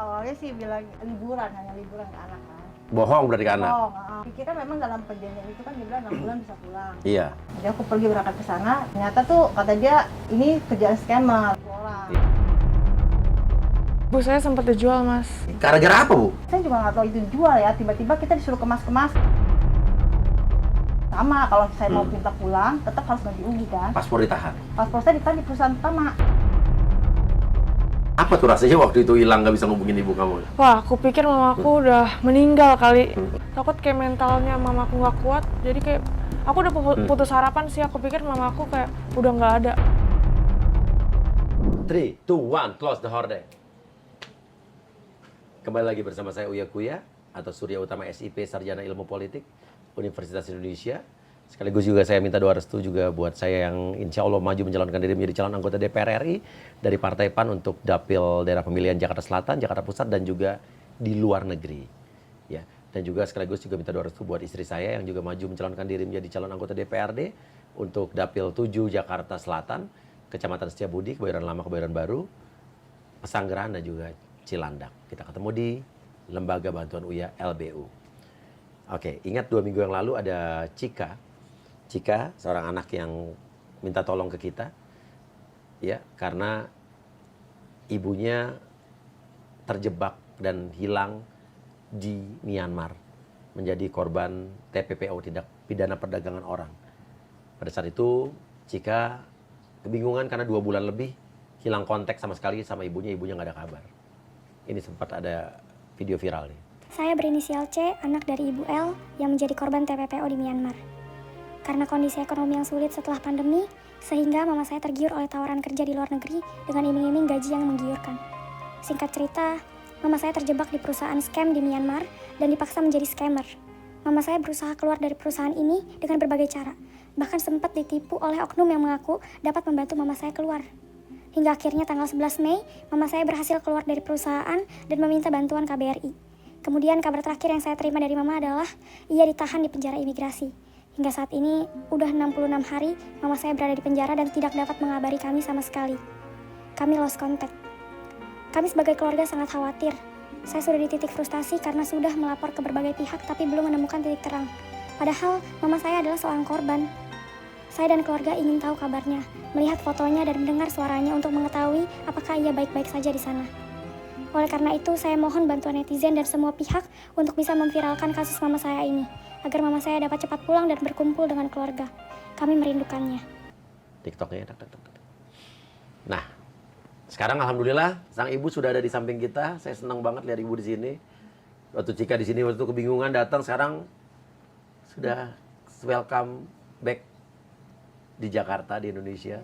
awalnya sih bilang liburan, hanya liburan ke anak kan. Bohong berarti ke anak? Bohong, pikirnya memang dalam perjanjian itu kan dia bilang 6 bulan bisa pulang. Iya. Jadi aku pergi berangkat ke sana, ternyata tuh kata dia ini kerjaan scammer orang. Bu, saya sempat dijual, Mas. Gara-gara apa, Bu? Saya juga nggak tahu itu dijual ya, tiba-tiba kita disuruh kemas-kemas. Sama, kalau saya mau minta pulang, tetap harus ganti ugi kan. Paspor ditahan? Paspor saya ditahan di perusahaan pertama. Apa tuh rasanya waktu itu hilang nggak bisa ngubungin ibu kamu? Wah, aku pikir mamaku udah meninggal kali. Takut kayak mentalnya mamaku nggak kuat, jadi kayak aku udah putus harapan sih. Aku pikir mamaku kayak udah nggak ada. 3, 2, 1, close the horde. Kembali lagi bersama saya Uya Kuya atau Surya Utama SIP, Sarjana Ilmu Politik Universitas Indonesia. Sekaligus juga saya minta doa restu juga buat saya yang insya Allah maju mencalonkan diri menjadi calon anggota DPR RI dari Partai PAN untuk dapil daerah pemilihan Jakarta Selatan, Jakarta Pusat, dan juga di luar negeri. Ya, dan juga sekaligus juga minta doa restu buat istri saya yang juga maju mencalonkan diri menjadi calon anggota DPRD untuk dapil 7 Jakarta Selatan, Kecamatan Setiabudi, Kebayoran Lama, Kebayoran Baru, Pesanggerahan, dan juga Cilandak. Kita ketemu di Lembaga Bantuan Uya LBU. Oke, ingat 2 minggu yang lalu ada Cika, seorang anak yang minta tolong ke kita, ya, karena ibunya terjebak dan hilang di Myanmar, menjadi korban TPPO, tindak pidana perdagangan orang. Pada saat itu, Cika kebingungan karena 2 bulan lebih hilang kontak sama sekali sama ibunya nggak ada kabar. Ini sempat ada video viral nih. Saya berinisial C, anak dari Ibu L yang menjadi korban TPPO di Myanmar. Karena kondisi ekonomi yang sulit setelah pandemi, sehingga mama saya tergiur oleh tawaran kerja di luar negeri dengan iming-iming gaji yang menggiurkan. Singkat cerita, mama saya terjebak di perusahaan scam di Myanmar dan dipaksa menjadi scammer. Mama saya berusaha keluar dari perusahaan ini dengan berbagai cara, bahkan sempat ditipu oleh oknum yang mengaku dapat membantu mama saya keluar. Hingga akhirnya tanggal 11 Mei, mama saya berhasil keluar dari perusahaan dan meminta bantuan KBRI. Kemudian kabar terakhir yang saya terima dari mama adalah ia ditahan di penjara imigrasi. Hingga saat ini, udah 66 hari, mama saya berada di penjara dan tidak dapat mengabari kami sama sekali. Kami lost contact. Kami sebagai keluarga sangat khawatir. Saya sudah di titik frustasi karena sudah melapor ke berbagai pihak tapi belum menemukan titik terang. Padahal, mama saya adalah seorang korban. Saya dan keluarga ingin tahu kabarnya, melihat fotonya dan mendengar suaranya untuk mengetahui apakah ia baik-baik saja di sana. Oleh karena itu, saya mohon bantuan netizen dan semua pihak untuk bisa memviralkan kasus mama saya ini, agar mama saya dapat cepat pulang dan berkumpul dengan keluarga. Kami merindukannya. TikToknya. Nah, sekarang alhamdulillah sang ibu sudah ada di samping kita. Saya senang banget lihat ibu di sini. Waktu Cika di sini waktu itu kebingungan datang, sekarang sudah welcome back di Jakarta, di Indonesia.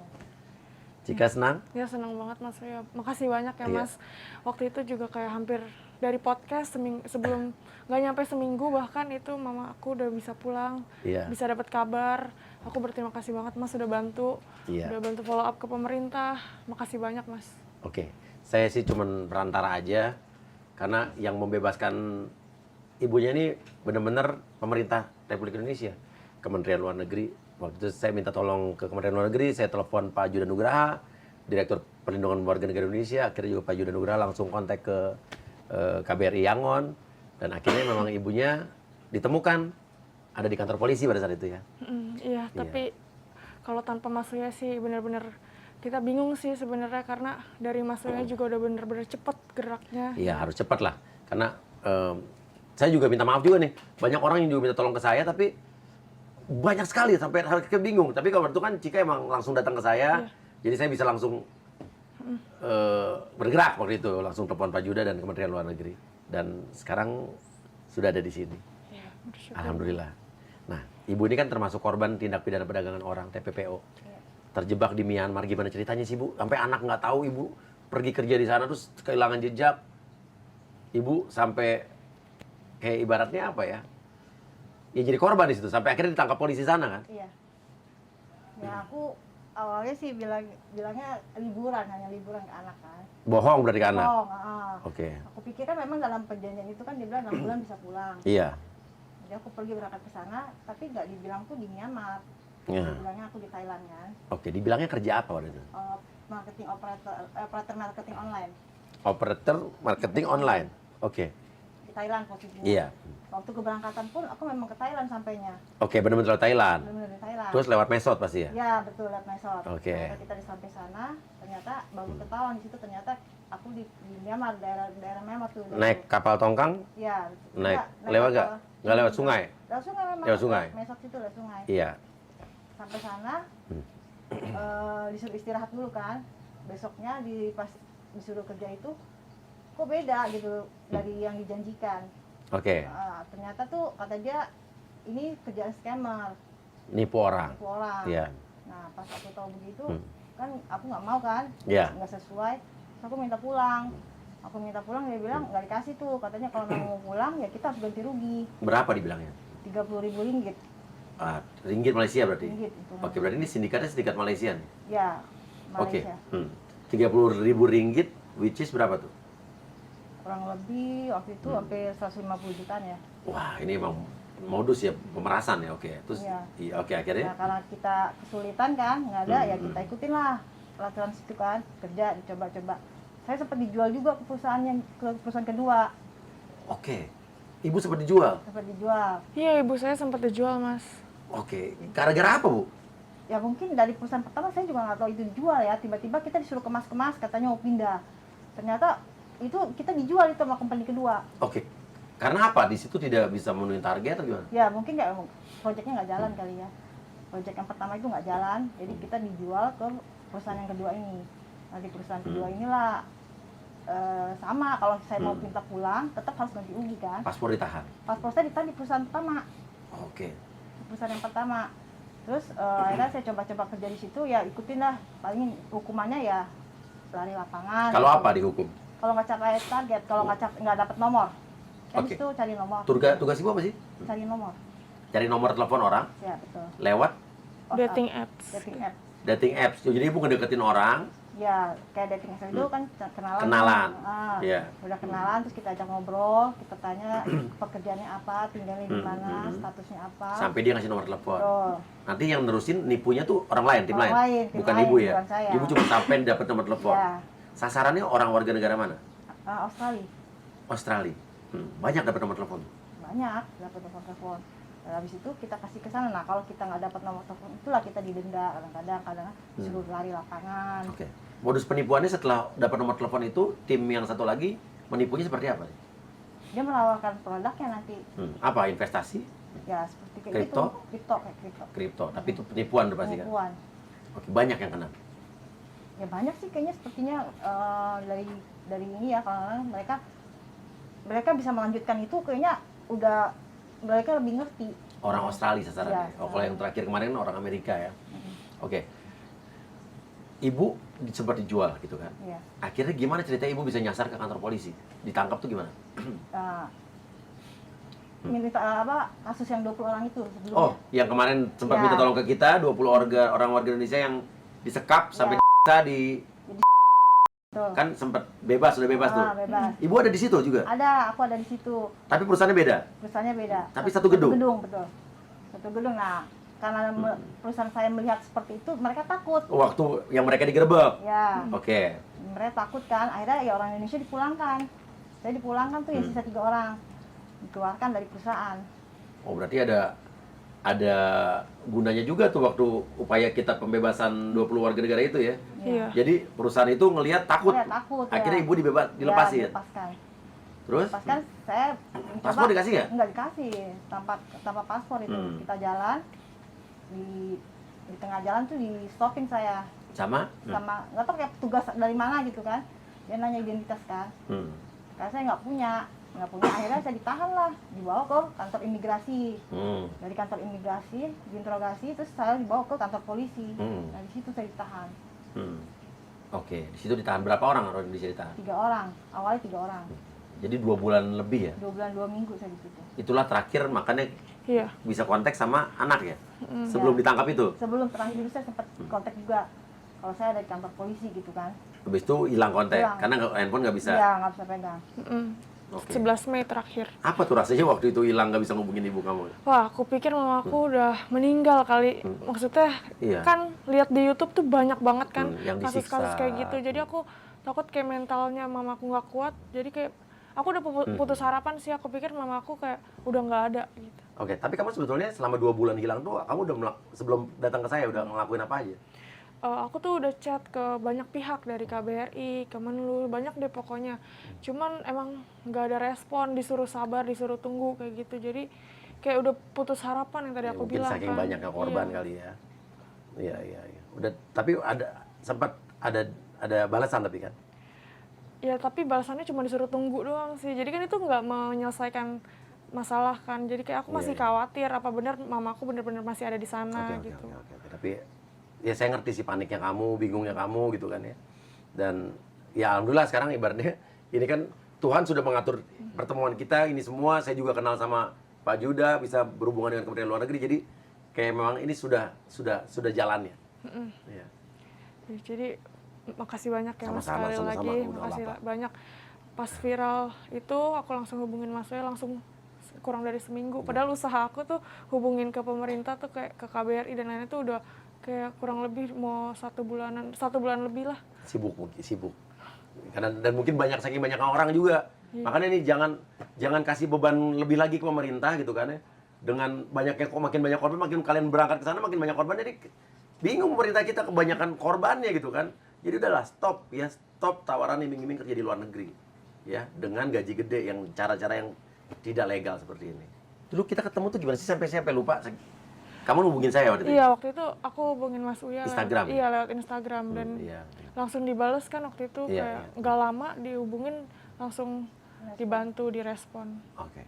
Cika senang? Ya, senang banget, Mas. Ya, makasih banyak ya, Iya. Mas. Waktu itu juga kayak hampir dari podcast sebelum nggak nyampe seminggu bahkan itu mama aku udah bisa pulang, Iya. bisa dapat kabar. Aku berterima kasih banget, Mas, sudah bantu, Iya. udah bantu follow up ke pemerintah. Makasih banyak, Mas. Oke, saya sih cuman perantara aja, karena yang membebaskan ibunya ini benar-benar pemerintah Republik Indonesia, Kementerian Luar Negeri. Waktu itu saya minta tolong ke Kementerian Luar Negeri, saya telepon Pak Judan Nugraha, Direktur Perlindungan Warga Negara Indonesia. Akhirnya juga Pak Judan Nugraha langsung kontak ke KBRI Yangon, dan akhirnya memang ibunya ditemukan ada di kantor polisi pada saat itu ya. Iya, tapi kalau tanpa Mas Surya sih benar-benar kita bingung sih sebenarnya, karena dari Mas Surya juga udah benar-benar cepet geraknya. Iya, harus cepat lah, karena saya juga minta maaf juga nih, banyak orang yang juga minta tolong ke saya, tapi banyak sekali sampai harus bingung. Tapi kalau itu kan Cika emang langsung datang ke saya, jadi saya bisa langsung bergerak waktu itu, langsung telepon Pak Juda dan Kementerian Luar Negeri, dan sekarang sudah ada di sini. Ya, bersyukur. Alhamdulillah. Nah, ibu ini kan termasuk korban tindak pidana perdagangan orang (TPPO). Terjebak di Myanmar, gimana ceritanya sih, Bu? Sampai anak nggak tahu ibu pergi kerja di sana terus kehilangan jejak. Ibu sampai kayak ibaratnya apa ya? Ya jadi korban di situ sampai akhirnya ditangkap polisi sana kan? Iya. Ya aku awalnya sih bilangnya liburan, hanya liburan ke anak kan. Bohong berarti ke anak? Bohong, Oke. Aku pikir kan memang dalam perjanjian itu kan dia bilang 6 bulan bisa pulang. Iya. Jadi aku pergi berangkat ke sana, tapi nggak dibilang tuh di Myanmar. Ya. Dibilangnya aku di Thailand kan. Oke, dibilangnya kerja apa waktu itu? Marketing operator marketing online. Operator marketing online. Oke. Di Thailand posisinya. Iya. Waktu keberangkatan pun aku memang ke Thailand sampainya. Oke, benar-benar lewat Thailand. Benar-benar di Thailand. Terus lewat Mesot pasti ya? Ya betul, lewat Mesot. Oke. Ternyata kita sampai sana, ternyata baru ketahuan di situ ternyata aku di Myanmar, daerah Myanmar tuh. Naik kapal tongkang? Ya. Naik Enggak, lewat kapal. nggak? Nggak lewat sungai? Lewat sungai memang. Lewat sungai? Mesot situ lewat sungai. Iya. Sampai sana, disuruh istirahat dulu kan. Besoknya pas disuruh kerja itu, kok beda gitu dari yang dijanjikan. Oke. Ternyata tuh kata dia ini kerjaan scammer, Nipu orang. nipu orang. Iya. Nah pas aku tahu begitu, kan aku nggak mau kan, Iya. nggak sesuai. Terus aku minta pulang. Aku minta pulang, dia bilang nggak dikasih tuh. Katanya kalau mau pulang ya kita harus ganti rugi Berapa dibilangnya? 30.000 ringgit. Ringgit Malaysia berarti? Ringgit itu. Oke, berarti ini sindikatnya sindikat Malaysia nih? Ya, Oke. Malaysia. 30.000 ringgit, which is berapa tuh? Kurang lebih waktu itu hampir 150 jutaan ya. Wah, ini emang modus ya, pemerasan ya, oke. Terus, Iya. oke, akhirnya? Nah karena kita kesulitan kan, nggak ada ya kita ikutin lah peraturan situ kan, kerja dicoba-coba. Saya sempat dijual juga ke perusahaan kedua, Oke, ibu sempat dijual? sempat dijual. Iya, ibu saya sempat dijual, Mas. Oke, gara-gara apa, Bu? Ya mungkin dari perusahaan pertama saya juga nggak tahu itu dijual ya, tiba-tiba kita disuruh kemas-kemas katanya mau pindah. Ternyata itu kita dijual itu sama company kedua. Oke, karena apa? Di situ tidak bisa memenuhi target atau gimana? Ya mungkin nggak, proyeknya nggak jalan kali ya. Proyek yang pertama itu nggak jalan, jadi kita dijual ke perusahaan yang kedua ini. Nah di perusahaan kedua inilah sama, kalau saya mau minta pulang tetap harus ganti rugi kan. Paspor ditahan? Paspor saya ditahan di perusahaan pertama, Oke. di perusahaan yang pertama. Terus akhirnya saya coba-coba kerja di situ, ya ikutin lah. Paling hukumannya ya lari lapangan. Kalau gitu. apa dihukum? Kalau nggak capai target, kalau nggak dapat nomor, kan Oke. itu cari nomor. Tugas ibu apa sih? Cari nomor, Cari nomor telepon orang ya betul. lewat WhatsApp, Dating apps. dating app. dating apps. Jadi ibu ngedeketin orang, Ya kayak dating app itu kan kenalan. Kenalan. Ah, Iya. Udah kenalan, terus kita ajak ngobrol, kita tanya pekerjaannya apa, tinggalnya di mana, statusnya apa. sampai dia ngasih nomor telepon. Betul. Nanti yang nerusin nipunya tuh orang lain, tim Orang lain, tim bukan lain, ibu ya. bukan saya. Ibu cuma sampai dapat nomor telepon. Ya, Sasarannya orang warga negara mana? Australia. Australia. Banyak dapat nomor telepon. Banyak dapat nomor telepon. Dan habis itu kita kasih ke sana. Nah, kalau kita nggak dapat nomor telepon, itulah kita didenda kadang-kadang disuruh lari lapangan. Oke. Modus penipuannya setelah dapat nomor telepon itu, tim yang satu lagi menipunya seperti apa? Dia menawarkan produknya nanti. Apa? Investasi? Ya, seperti kayak Kripto? gitu. Kripto, kayak kripto. Kripto. Tapi itu penipuan udah pasti kan? Penipuan. Oke. Banyak yang kena. Ya banyak sih kayaknya sepertinya dari ini ya, kalau mereka bisa melanjutkan itu kayaknya udah mereka lebih ngerti. Orang Australia sasarannya. Ya, Kalau yang terakhir kemarin orang Amerika ya. Oke. Ibu sempat dijual gitu kan? Iya. Akhirnya gimana cerita ibu bisa nyasar ke kantor polisi? Ditangkap tuh gimana? Nah, minta kasus yang 20 orang itu sebelumnya. Oh, yang kemarin sempat Ya. minta tolong ke kita, 20 orang warga Indonesia yang disekap sampai di Betul. kan sempat bebas, sudah bebas tuh. Bebas. Ibu ada di situ juga, Ada, aku ada di situ. tapi perusahaannya beda. Perusahaannya beda. Tapi satu gedung? Satu gedung, betul. Satu gedung. Nah, karena perusahaan saya melihat seperti itu, mereka takut. Waktu yang mereka digerebek. Ya, Oke. mereka takut kan. Akhirnya ya orang Indonesia dipulangkan. Saya dipulangkan tuh ya sisa 3 orang. Dikeluarkan dari perusahaan. Oh, berarti ada gunanya juga tuh waktu upaya kita pembebasan 20 warga negara itu ya. Iya. Jadi perusahaan itu ngelihat takut. Saya takut. Akhirnya ya. ibu dilepasin. Ya, dilepaskan. Terus? Lepaskan, saya Paspor dikasih nggak? Enggak dikasih, tanpa paspor itu. Kita jalan di tengah jalan tuh di stopin saya Sama? sama nggak tahu kayak petugas dari mana gitu kan. Dia nanya identitas kan. Karena saya nggak punya. Akhirnya saya ditahan lah, dibawa ke kantor imigrasi. Dari kantor imigrasi diinterogasi, terus saya dibawa ke kantor polisi. Nah di situ saya ditahan. Oke, di situ ditahan berapa orang Indonesia ditahan? 3 orang, awalnya 3 orang. Jadi 2 bulan lebih ya. 2 bulan 2 minggu saya di situ. Itulah terakhir makanya Iya. bisa kontak sama anak ya. Sebelum ditangkap itu. Sebelum terakhir itu saya sempat kontak juga. Kalau saya dari kantor polisi gitu kan. Habis itu hilang kontak Hilang. karena handphone nggak bisa. Iya, nggak bisa pegang. Oke. 11 Mei terakhir. Apa tuh rasanya waktu itu hilang nggak bisa ngubungin ibu kamu? Wah, aku pikir mamaku udah meninggal kali. Maksudnya Iya. kan lihat di YouTube tuh banyak banget kan Yang kasus-kasus disiksa. kayak gitu. Jadi aku takut kayak mentalnya mamaku nggak kuat, jadi kayak aku udah putus harapan sih. Aku pikir mamaku kayak udah nggak ada gitu. Oke, tapi kamu sebetulnya selama 2 bulan hilang tuh, kamu udah sebelum datang ke saya udah ngelakuin apa aja? Aku tuh udah chat ke banyak pihak dari KBRI, Kemenlu, banyak deh pokoknya. Cuman emang nggak ada respon, disuruh sabar, disuruh tunggu kayak gitu. Jadi kayak udah putus harapan yang tadi aku Mungkin bilang saking kan. banyaknya korban Iya. kali ya. Iya. Udah, tapi sempat ada balasan tapi kan? Ya tapi balasannya cuma disuruh tunggu doang sih. Jadi kan itu nggak menyelesaikan masalah kan. Jadi kayak aku masih khawatir apa benar mamaku benar-benar masih ada di sana gitu. Oke. Tapi ya saya ngerti sih paniknya kamu, bingungnya kamu gitu kan ya. Dan ya alhamdulillah sekarang ibaratnya ini kan Tuhan sudah mengatur pertemuan kita ini semua. Saya juga kenal sama Pak Juda, bisa berhubungan dengan Kementerian Luar Negeri. Jadi kayak memang ini sudah jalannya. Ya. Jadi makasih banyak ya Mas Sama-sama, sekali sama-sama. lagi. Udah Makasih apa-apa. banyak. Pas viral itu aku langsung hubungin Mas Wei langsung kurang dari seminggu. Padahal usaha aku tuh hubungin ke pemerintah tuh kayak ke KBRI dan lainnya tuh udah kayak kurang lebih mau 1 bulan lebih lah. Sibuk. Karena dan mungkin saking banyak orang juga. Makanya ini jangan kasih beban lebih lagi ke pemerintah gitu kan ya. Dengan makin banyak korban, makin kalian berangkat ke sana makin banyak korban, jadi bingung pemerintah kita kebanyakan korbannya gitu kan. Jadi udahlah stop tawaran iming-iming kerja di luar negeri ya dengan gaji gede yang cara-cara yang tidak legal seperti ini. Dulu kita ketemu tuh gimana sih sampai lupa? Kamu hubungin saya waktu itu? Iya, waktu itu aku hubungin Mas Uya Instagram? lewat Instagram dan Iya. langsung dibales kan waktu itu Iya, kayak nggak lama dihubungin langsung dibantu direspon. Oke.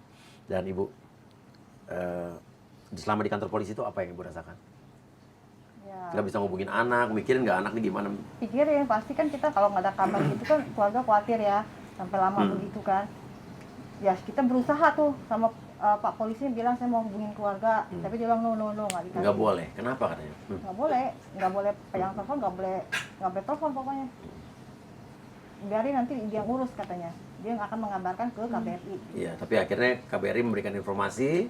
Dan Ibu selama di kantor polisi itu apa yang Ibu rasakan? Ya, Nggak bisa ngubungin anak, mikirin nggak anak nih gimana? pikirin pasti kan kita kalau nggak ada kabar gitu kan keluarga khawatir ya sampai lama begitu kan. Ya kita berusaha tuh sama Pak polisi bilang saya mau hubungin keluarga, tapi dia bilang no nggak dikasih. Nggak boleh. Kenapa katanya? Nggak boleh pegang telepon, nggak boleh telepon pokoknya. Biarin nanti dia ngurus katanya. Dia nggak akan mengabarkan ke KBRI. Iya, tapi akhirnya KBRI memberikan informasi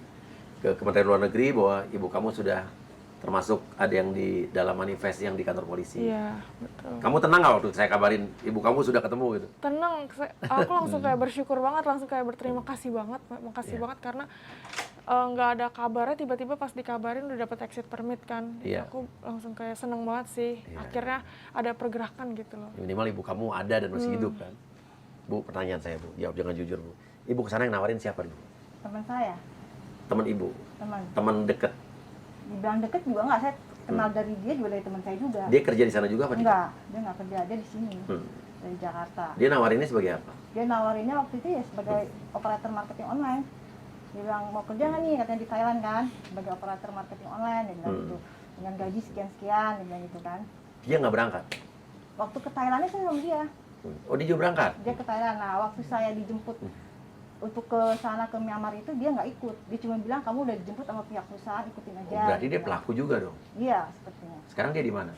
ke Kementerian Luar Negeri bahwa ibu kamu sudah termasuk ada yang di dalam manifest yang di kantor polisi. Iya, betul. Kamu tenang nggak waktu saya kabarin ibu kamu sudah ketemu gitu? Tenang, aku langsung kayak bersyukur banget, langsung kayak berterima kasih banget, makasih Iya. banget karena nggak ada kabarnya, tiba-tiba pas dikabarin udah dapet exit permit kan. Jadi Iya. aku langsung kayak seneng banget sih, Iya. akhirnya ada pergerakan gitu loh. Ya, minimal ibu kamu ada dan masih hidup kan? Bu, pertanyaan saya Bu, jawab jangan jujur Bu. Ibu kesana yang nawarin siapa dulu? Teman saya, Teman ibu, teman. teman deket. Dibilang deket juga nggak, saya kenal dari dia juga dari teman saya juga. Dia kerja di sana juga apa? Enggak, dia nggak kerja, dia di sini Hmm. dari Jakarta. Dia nawarinnya sebagai apa? Dia nawarinnya waktu itu ya sebagai operator marketing online. Dia bilang mau kerja nggak nih, katanya di Thailand kan, sebagai operator marketing online, dia bilang gitu. Dengan gaji sekian-sekian, dia bilang gitu kan. Dia nggak berangkat? Waktu ke Thailandnya saya sama dia, Oh, dia juga berangkat? dia ke Thailand. Nah waktu saya dijemput untuk ke sana ke Myanmar itu dia nggak ikut. Dia cuma bilang kamu udah dijemput sama pihak perusahaan, ikutin aja. Oh, berarti dia bilang. pelaku juga dong? Iya sepertinya. Sekarang dia di mana?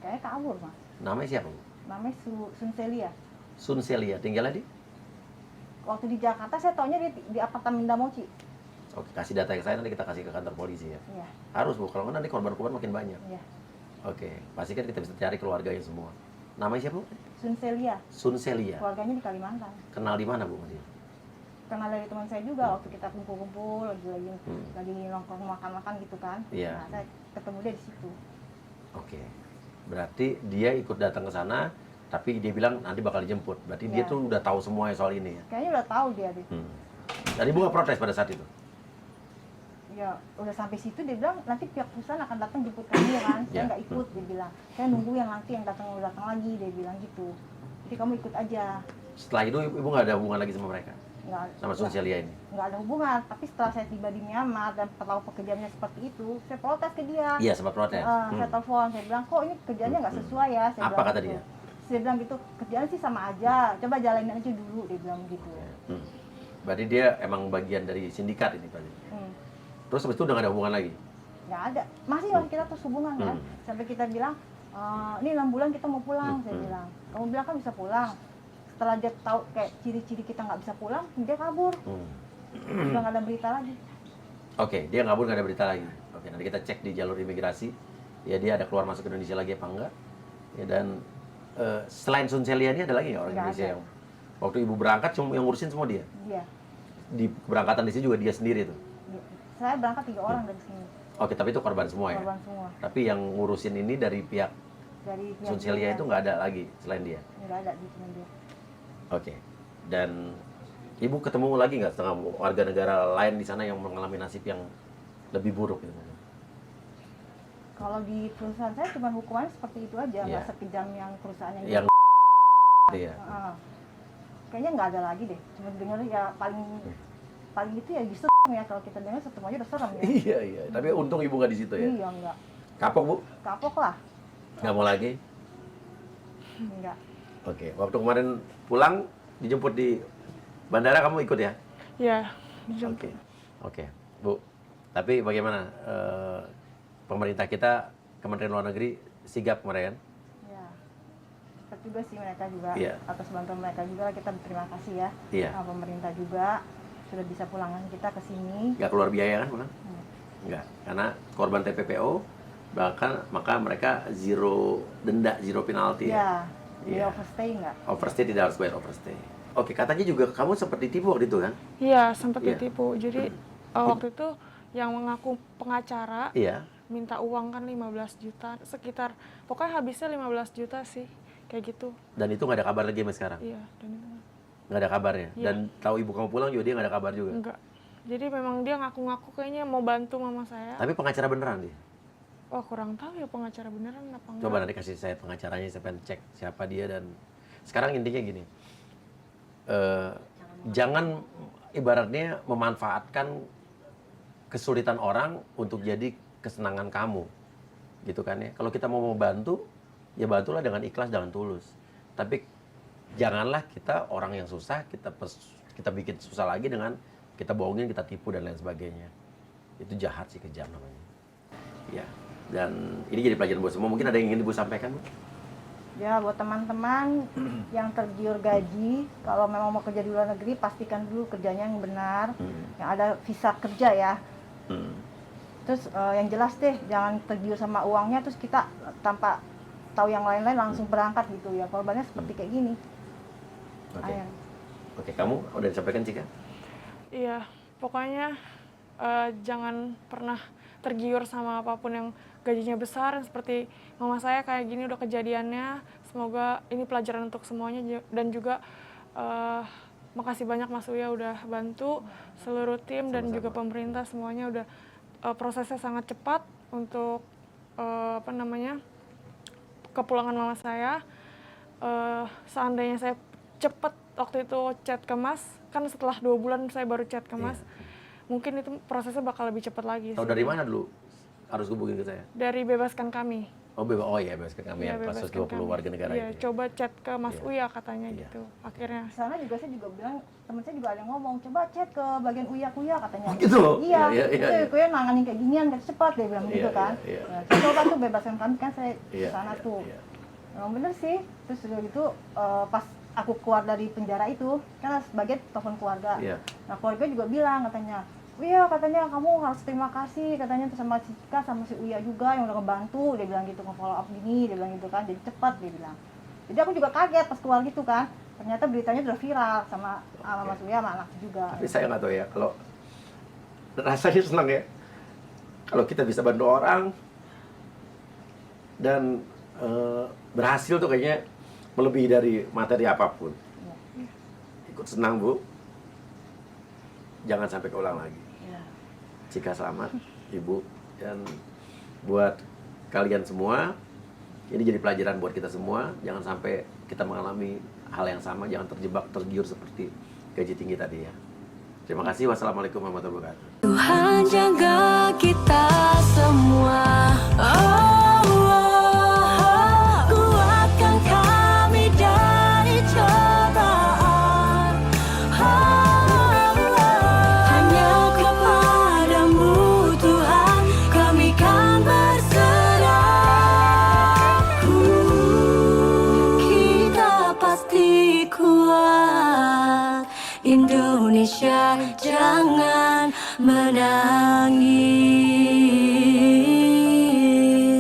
Kayaknya kabur mas. Namanya siapa Bu? Namanya Sun Celia. Sun Celia, tinggalnya di? Waktu di Jakarta saya taunya dia di apartemen Damoci. Oke, kasih data ke saya, nanti kita kasih ke kantor polisi ya. Iya, Harus Bu, kalau nggak nanti korban-korban makin banyak. iya. Oke, pastikan kita bisa cari keluarganya semua. Namanya siapa Bu? Sun Celia, Sun Celia. keluarganya di Kalimantan. Kenal di mana Bu? Mas? Kenal dari teman saya juga waktu kita kumpul-kumpul lagi nongkrong makan-makan gitu kan. Iya. Nah, saya ketemu dia di situ. Oke, berarti dia ikut datang ke sana, tapi dia bilang nanti bakal dijemput. Berarti dia Iya. tuh udah tahu semuanya soal ini ya. Kayaknya udah tahu dia deh. Dan Ibu nggak protes pada saat itu? Ya udah sampai situ dia bilang nanti pihak perusahaan akan datang jemput kami kan. Saya Iya. nggak ikut, dia bilang. Saya nunggu yang nanti yang datang lagi, dia bilang gitu. Jadi kamu ikut aja. Setelah itu Ibu nggak ada hubungan lagi sama mereka? Nggak, Sama Sun Celia ini? nggak ada hubungan. Tapi setelah saya tiba di Myanmar dan tahu pekerjaannya seperti itu, saya protes ke dia. Iya, sempat protes. Saya telepon, saya bilang kok ini kerjanya nggak sesuai ya. Saya Apa bilang kata gitu. dia? Saya bilang gitu, kerjaan sih sama aja, coba jalanin aja dulu, dia bilang gitu. Berarti dia emang bagian dari sindikat ini berarti. Terus habis itu udah nggak ada hubungan lagi? Nggak ada, masih kita terus hubungan kan. Sampai kita bilang, ini 6 bulan kita mau pulang, saya bilang. Kamu bilang kan bisa pulang. Setelah dia tahu kayak ciri-ciri kita nggak bisa pulang, dia kabur. Udah nggak ada berita lagi. Oke, dia kabur nggak ada berita lagi. Oke, nanti kita cek di jalur imigrasi. Ya dia ada keluar masuk Indonesia lagi apa enggak? Ya dan selain Suncelia ini ada lagi nggak orang Nggak Indonesia ada. yang waktu ibu berangkat cuma yang ngurusin semua dia? Iya. Di keberangkatan di sini juga dia sendiri tuh? Iya. Saya berangkat 3 orang dari sini, Oke, tapi itu korban semua ya? korban semua. Tapi yang ngurusin ini dari pihak Dari pihak Suncelia dia, itu nggak ada lagi selain dia? nggak ada di sini dia. Oke. Dan ibu ketemu lagi nggak setengah warga negara lain di sana yang mengalami nasib yang lebih buruk gitu? Kalau di perusahaan saya cuma hukumannya seperti itu aja, Iya. nggak sekejam yang perusahaan yang Yang ya. Heeh. Kayaknya nggak ada lagi deh. Cuma dengar ya paling itu ya justru ya kalau kita dengar satu aja udah serem ya. Iya, iya. Tapi untung ibu nggak di situ ya. Iya enggak. Kapok bu? Kapok lah. Nggak mau lagi? Enggak. Oke. Waktu kemarin pulang dijemput di bandara kamu ikut ya? Ya, Oke. Oke, Bu. Tapi bagaimana pemerintah kita, Kementerian Luar Negeri sigap kemarin? Ya. Cepat juga sih mereka juga. Iya. Atas bantuan mereka juga kita berterima kasih ya. Iya. Sama pemerintah juga sudah bisa pulangkan kita ke sini. Nggak keluar biaya kan pulang? Hmm. Nggak. Karena korban TPPO, bahkan maka mereka zero denda, zero penalti ya? Ya. Dia Iya. overstay enggak? Overstay tidak harus bayar overstay. Oke, katanya juga kamu sempat ditipu waktu itu kan? iya sempat Iya. ditipu. Jadi waktu itu yang mengaku pengacara Iya. minta uang kan 15 juta, sekitar pokoknya habisnya 15 juta sih, kayak gitu. Dan itu nggak ada kabar lagi sampai sekarang? Iya, dan itu Nggak ada kabarnya? Iya. Dan tahu ibu kamu pulang juga dia nggak ada kabar juga? enggak. Jadi memang dia ngaku-ngaku kayaknya mau bantu mama saya. Tapi pengacara beneran dia? Wah, kurang tahu ya pengacara beneran apa enggak. Coba nanti kasih saya pengacaranya, saya pengen cek siapa dia. Dan sekarang intinya gini, jangan ibaratnya memanfaatkan kesulitan orang untuk jadi kesenangan kamu, gitu kan ya. Kalau kita mau bantu, ya bantulah dengan ikhlas, dengan tulus. Tapi janganlah kita orang yang susah kita bikin susah lagi dengan kita bohongin, kita tipu dan lain sebagainya. Itu jahat sih, kejam namanya. Ya. Dan ini jadi pelajaran buat semua. Mungkin ada yang ingin Ibu sampaikan, Bu? Ya buat teman-teman yang tergiur gaji, kalau memang mau kerja di luar negeri pastikan dulu kerjanya yang benar, yang ada visa kerja ya. Terus yang jelas deh, jangan tergiur sama uangnya terus kita tanpa tahu yang lain-lain langsung berangkat gitu ya. Korbannya seperti kayak gini. Oke. Ayan. Oke, kamu udah disampaikan Cika? Iya, pokoknya jangan pernah tergiur sama apapun yang gajinya besar. Seperti mama saya kayak gini udah kejadiannya. Semoga ini pelajaran untuk semuanya. Dan juga makasih banyak Mas Uya udah bantu seluruh tim dan juga pemerintah semuanya udah prosesnya sangat cepat untuk kepulangan mama saya. Seandainya saya cepat waktu itu chat ke Mas, kan setelah 2 bulan saya baru chat ke Mas. Mungkin itu prosesnya bakal lebih cepat lagi. Tahu dari mana dulu harus hubungin ke saya? Dari Bebaskan Kami. Oh iya, bebaskan kami Iya, yang kasus Bebaskan 20 Kami. warga negara Iya, itu. coba chat ke Mas Iya. Uya katanya Iya. gitu. Akhirnya Di sana juga saya juga bilang, teman saya juga ada yang ngomong, coba chat ke bagian Uya katanya. Oh, gitu? Iya, Iya, itu Uya nanganin kayak ginian, kan cepat dia bilang Iya, gitu kan. iya, iya. Nah, saya coba tuh Bebaskan Kami kan saya Iya, ke sana iya, tuh. iya. Memang bener sih. Terus udah gitu pas aku keluar dari penjara itu kan sebagai telepon keluarga. Iya. Nah keluarga juga bilang katanya, Uya katanya kamu harus terima kasih katanya tuh sama Cika sama si Uya juga yang udah ngebantu, dia bilang gitu, nge-follow up gini, dia bilang gitu kan, jadi cepat dia bilang. Jadi aku juga kaget pas keluar gitu kan, ternyata beritanya udah viral sama Mas Uya sama anak juga. Tapi saya nggak tahu ya, kalau rasanya senang ya, kalau kita bisa bantu orang dan berhasil tuh kayaknya melebihi dari materi apapun. Ikut senang Bu, jangan sampai keulang lagi. Ya. Cika selamat, Ibu, dan buat kalian semua, ini jadi pelajaran buat kita semua. Jangan sampai kita mengalami hal yang sama, jangan tergiur seperti gaji tinggi tadi ya. Terima kasih, wassalamualaikum warahmatullahi wabarakatuh. Tuhan jaga kita semua. Oh.